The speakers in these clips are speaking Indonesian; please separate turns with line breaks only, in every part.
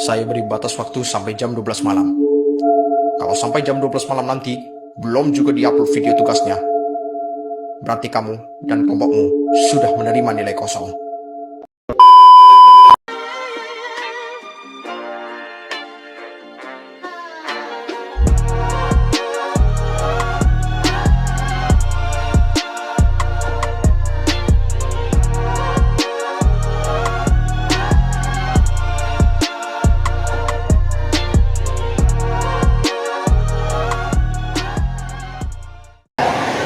Saya beri batas waktu sampai jam 12 malam. Kalau sampai jam 12 malam nanti, belum juga diupload video tugasnya, berarti kamu dan kelompokmu sudah menerima nilai kosong.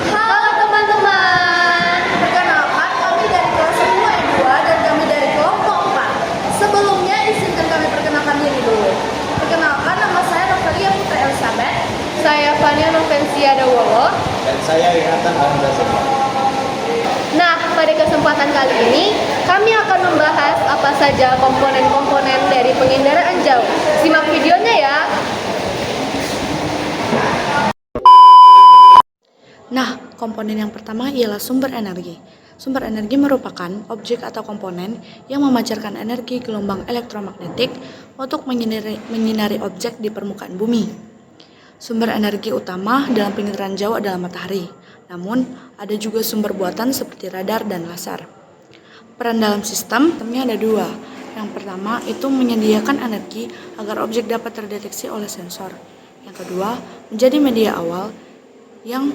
Halo teman-teman, perkenalkan kami dari kelas 10 E2 dan kami dari kelompok 4. Sebelumnya izinkan kami perkenalkan diri dulu. Perkenalkan, nama saya Novelia Putri Elizabeth. Saya Fania Novensia Dawolo.
Dan saya Yonatan Alhamdulillah Sempat.
Nah, pada kesempatan kali ini kami akan membahas apa saja komponen-komponen dari penginderaan jauh. Simak videonya ya.
Nah, komponen yang pertama ialah sumber energi. Sumber energi merupakan objek atau komponen yang memancarkan energi gelombang elektromagnetik untuk menyinari objek di permukaan bumi. Sumber energi utama dalam penginderaan jauh adalah matahari. Namun, ada juga sumber buatan seperti radar dan laser. Peran dalam sistemnya ada dua. Yang pertama itu menyediakan energi agar objek dapat terdeteksi oleh sensor. Yang kedua, menjadi media awal yang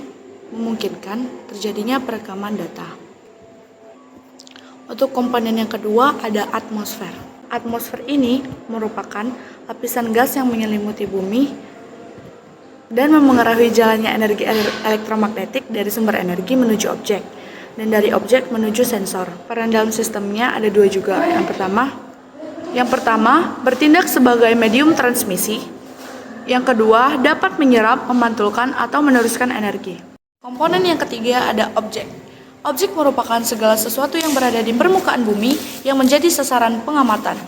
memungkinkan terjadinya perekaman data. Untuk komponen yang kedua ada atmosfer. Atmosfer ini merupakan lapisan gas yang menyelimuti bumi dan memengaruhi jalannya energi elektromagnetik dari sumber energi menuju objek dan dari objek menuju sensor. Peran dalam sistemnya ada dua juga. Yang pertama bertindak sebagai medium transmisi. Yang kedua dapat menyerap, memantulkan atau meneruskan energi. Komponen yang ketiga ada objek. Objek merupakan segala sesuatu yang berada di permukaan bumi yang menjadi sasaran pengamatan.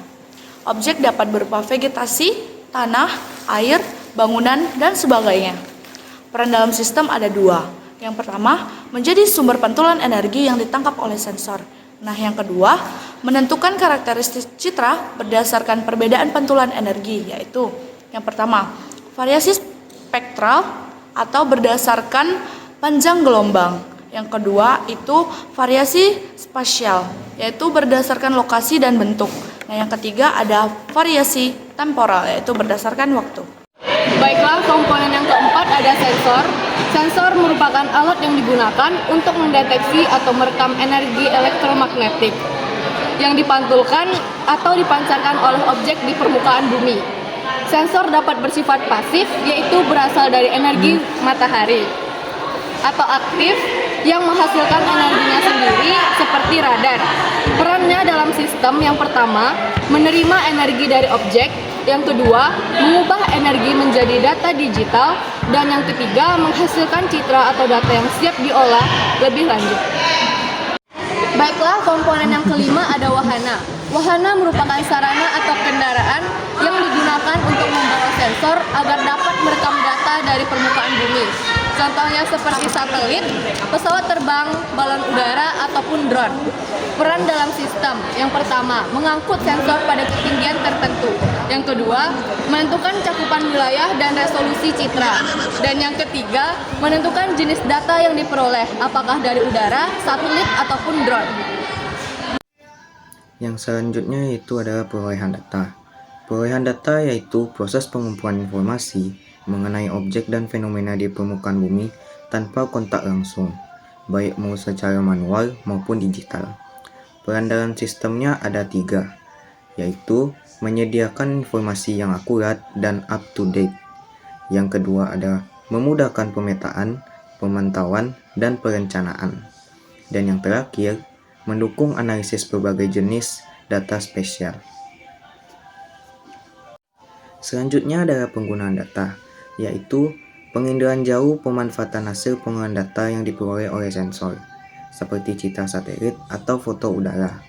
Objek dapat berupa vegetasi, tanah, air, bangunan, dan sebagainya. Peran dalam sistem ada dua. Yang pertama, menjadi sumber pantulan energi yang ditangkap oleh sensor. Nah, yang kedua, menentukan karakteristik citra berdasarkan perbedaan pantulan energi, yaitu yang pertama, variasi spektral atau berdasarkan panjang gelombang. Yang kedua itu variasi spasial, yaitu berdasarkan lokasi dan bentuk. Nah, yang ketiga ada variasi temporal, yaitu berdasarkan waktu.
Baiklah, komponen yang keempat ada sensor. Sensor merupakan alat yang digunakan untuk mendeteksi atau merekam energi elektromagnetik yang dipantulkan atau dipancarkan oleh objek di permukaan bumi. Sensor dapat bersifat pasif, yaitu berasal dari energi matahari, atau aktif yang menghasilkan energinya sendiri seperti radar. Perannya dalam sistem yang pertama, menerima energi dari objek, yang kedua, mengubah energi menjadi data digital, dan yang ketiga, menghasilkan citra atau data yang siap diolah lebih lanjut. Baiklah, komponen yang kelima ada wahana. Wahana merupakan sarana atau kendaraan yang digunakan untuk membawa sensor agar dapat merekam data dari permukaan bumi. Contohnya seperti satelit, pesawat terbang, balon udara, ataupun drone. Peran dalam sistem, yang pertama, mengangkut sensor pada ketinggian tertentu. Yang kedua, menentukan cakupan wilayah dan resolusi citra. Dan yang ketiga, menentukan jenis data yang diperoleh, apakah dari udara, satelit, ataupun drone.
Yang selanjutnya yaitu adalah perolehan data. Perolehan data yaitu proses pengumpulan informasi mengenai objek dan fenomena di permukaan bumi tanpa kontak langsung, baik mau secara manual maupun digital. Peran dalam sistemnya ada tiga, yaitu menyediakan informasi yang akurat dan up to date. Yang kedua adalah memudahkan pemetaan, pemantauan, dan perencanaan. Dan yang terakhir, mendukung analisis berbagai jenis data spesial. Selanjutnya adalah penggunaan data, yaitu penginderaan jauh, pemanfaatan hasil pengolahan data yang diperoleh oleh sensor, seperti citra satelit atau foto udara,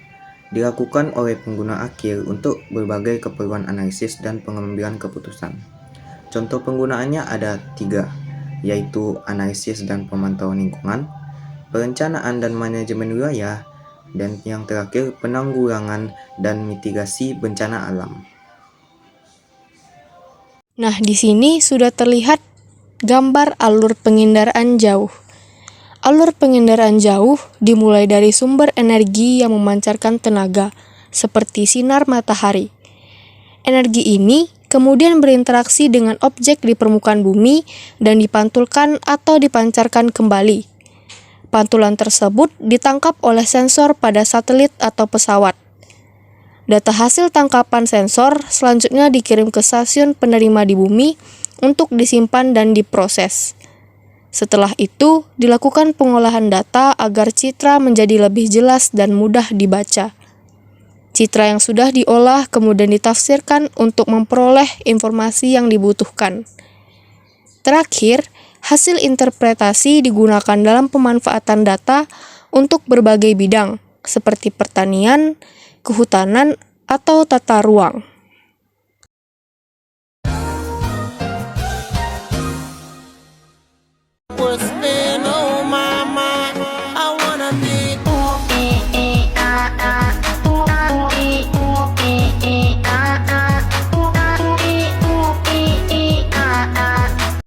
dilakukan oleh pengguna akhir untuk berbagai keperluan analisis dan pengambilan keputusan. Contoh penggunaannya ada tiga, yaitu analisis dan pemantauan lingkungan, perencanaan dan manajemen wilayah, dan yang terakhir penanggulangan dan mitigasi bencana alam.
Nah, di sini sudah terlihat gambar alur penginderaan jauh. Alur penginderaan jauh dimulai dari sumber energi yang memancarkan tenaga, seperti sinar matahari. Energi ini kemudian berinteraksi dengan objek di permukaan bumi dan dipantulkan atau dipancarkan kembali. Pantulan tersebut ditangkap oleh sensor pada satelit atau pesawat. Data hasil tangkapan sensor selanjutnya dikirim ke stasiun penerima di bumi untuk disimpan dan diproses. Setelah itu, dilakukan pengolahan data agar citra menjadi lebih jelas dan mudah dibaca. Citra yang sudah diolah kemudian ditafsirkan untuk memperoleh informasi yang dibutuhkan. Terakhir, hasil interpretasi digunakan dalam pemanfaatan data untuk berbagai bidang, seperti pertanian, kehutanan, atau tata ruang.